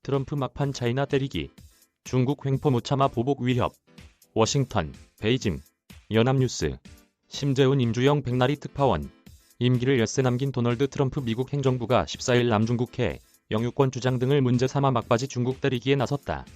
트럼프 막판 차이나 때리기. 중국 횡포 못 참아 보복 위협. 워싱턴, 베이징. 연합뉴스. 심재훈 임주영 백나리 특파원. 임기를 엿새 남긴 도널드 트럼프 미국 행정부가 14일 남중국해, 영유권 주장 등을 문제 삼아 막바지 중국 때리기에 나섰다.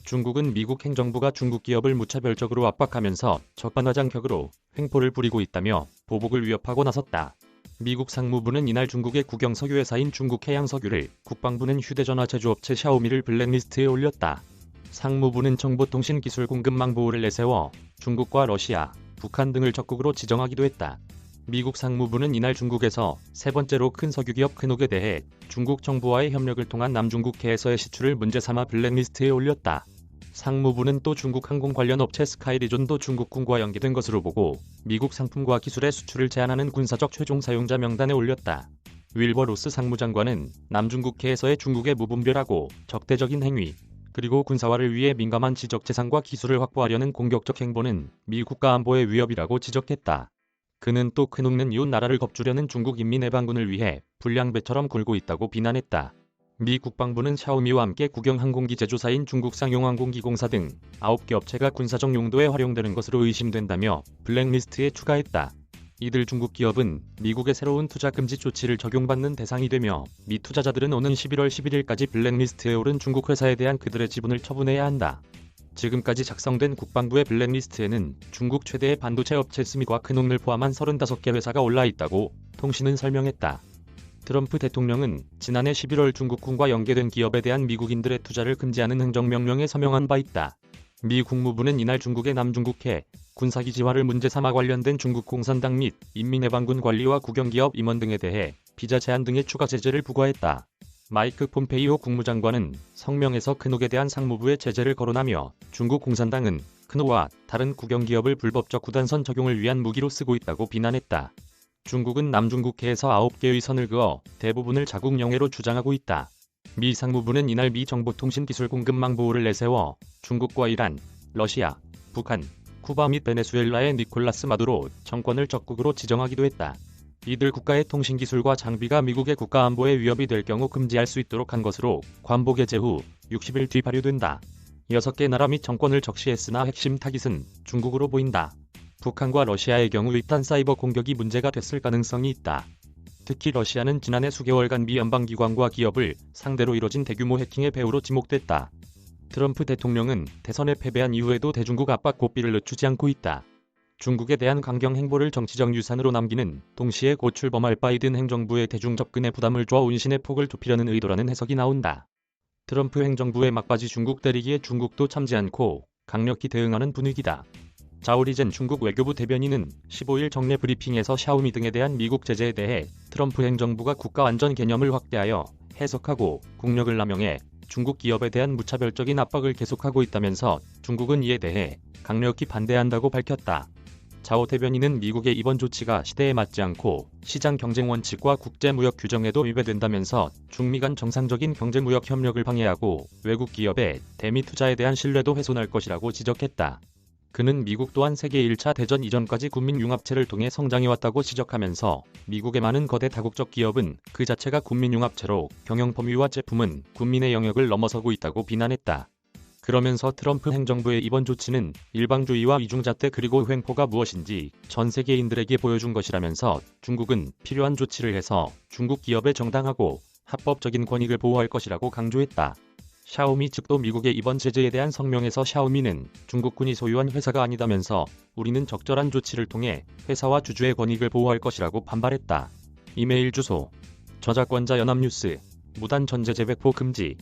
중국은 미국 행정부가 중국 기업을 무차별적으로 압박하면서 적반하장격으로 횡포를 부리고 있다며 보복을 위협하고 나섰다. 미국 상무부는 이날 중국의 국영 석유회사인 중국해양석유를, 국방부는 휴대전화 제조업체 샤오미를 블랙리스트에 올렸다. 상무부는 정보통신기술 공급망 보호를 내세워 중국과 러시아, 북한 등을 적국으로 지정하기도 했다. 미국 상무부는 이날 중국에서 세 번째로 큰 석유기업 크녹에 대해 중국 정부와의 협력을 통한 남중국해에서의 시출을 문제 삼아 블랙리스트에 올렸다. 상무부는 또 중국 항공 관련 업체 스카이리존도 중국군과 연계된 것으로 보고 미국 상품과 기술의 수출을 제한하는 군사적 최종 사용자 명단에 올렸다. 윌버 로스 상무장관은 남중국해에서의 중국의 무분별하고 적대적인 행위, 그리고 군사화를 위해 민감한 지적재산과 기술을 확보하려는 공격적 행보는 미 국가안보의 위협이라고 지적했다. 그는 또 크녹는 이웃 나라를 겁주려는 중국 인민해방군을 위해 불량배처럼 굴고 있다고 비난했다. 미 국방부는 샤오미와 함께 국영 항공기 제조사인 중국 상용항공기공사 등 9개 업체가 군사적 용도에 활용되는 것으로 의심된다며 블랙리스트에 추가했다. 이들 중국 기업은 미국의 새로운 투자 금지 조치를 적용받는 대상이 되며 미 투자자들은 오는 11월 11일까지 블랙리스트에 오른 중국 회사에 대한 그들의 지분을 처분해야 한다. 지금까지 작성된 국방부의 블랙리스트에는 중국 최대의 반도체 업체 스미과 크녹을 포함한 35개 회사가 올라 있다고 통신은 설명했다. 트럼프 대통령은 지난해 11월 중국군과 연계된 기업에 대한 미국인들의 투자를 금지하는 행정명령에 서명한 바 있다. 미 국무부는 이날 중국의 남중국해 군사기지화를 문제 삼아 관련된 중국 공산당 및 인민해방군 관리와 국영기업 임원 등에 대해 비자 제한 등의 추가 제재를 부과했다. 마이크 폼페이오 국무장관은 성명에서 크녹에 대한 상무부의 제재를 거론하며 중국 공산당은 크녹과 다른 국영기업을 불법적 구단선 적용을 위한 무기로 쓰고 있다고 비난했다. 중국은 남중국해에서 9개의 선을 그어 대부분을 자국 영해로 주장하고 있다. 미 상무부는 이날 미 정보통신기술 공급망 보호를 내세워 중국과 이란, 러시아, 북한, 쿠바 및 베네수엘라의 니콜라스 마두로 정권을 적국으로 지정하기도 했다. 이들 국가의 통신기술과 장비가 미국의 국가안보에 위협이 될 경우 금지할 수 있도록 한 것으로 관보 개최 후 60일 뒤 발효된다. 6개 나라 및 정권을 적시했으나 핵심 타깃은 중국으로 보인다. 북한과 러시아의 경우 일단 사이버 공격이 문제가 됐을 가능성이 있다. 특히 러시아는 지난해 수개월간 미 연방기관과 기업을 상대로 이뤄진 대규모 해킹의 배후로 지목됐다. 트럼프 대통령은 대선에 패배한 이후에도 대중국 압박 고삐를 늦추지 않고 있다. 중국에 대한 강경 행보를 정치적 유산으로 남기는 동시에 곧 출범할 바이든 행정부의 대중 접근에 부담을 줘 운신의 폭을 좁히려는 의도라는 해석이 나온다. 트럼프 행정부의 막바지 중국 때리기에 중국도 참지 않고 강력히 대응하는 분위기다. 자오리젠 중국 외교부 대변인은 15일 정례 브리핑에서 샤오미 등에 대한 미국 제재에 대해 트럼프 행정부가 국가안전 개념을 확대하여 해석하고 국력을 남용해 중국 기업에 대한 무차별적인 압박을 계속하고 있다면서 중국은 이에 대해 강력히 반대한다고 밝혔다. 자오 대변인은 미국의 이번 조치가 시대에 맞지 않고 시장 경쟁 원칙과 국제무역 규정에도 위배된다면서 중미 간 정상적인 경제무역 협력을 방해하고 외국 기업의 대미 투자에 대한 신뢰도 훼손할 것이라고 지적했다. 그는 미국 또한 세계 1차 대전 이전까지 군민융합체를 통해 성장해왔다고 지적하면서 미국의 많은 거대 다국적 기업은 그 자체가 군민융합체로 경영 범위와 제품은 군민의 영역을 넘어서고 있다고 비난했다. 그러면서 트럼프 행정부의 이번 조치는 일방주의와 이중잣대 그리고 횡포가 무엇인지 전 세계인들에게 보여준 것이라면서 중국은 필요한 조치를 해서 중국 기업의 정당하고 합법적인 권익을 보호할 것이라고 강조했다. 샤오미 측도 미국의 이번 제재에 대한 성명에서 샤오미는 중국군이 소유한 회사가 아니다면서 우리는 적절한 조치를 통해 회사와 주주의 권익을 보호할 것이라고 반발했다. 이메일 주소 저작권자 연합뉴스 무단 전제 재배포 금지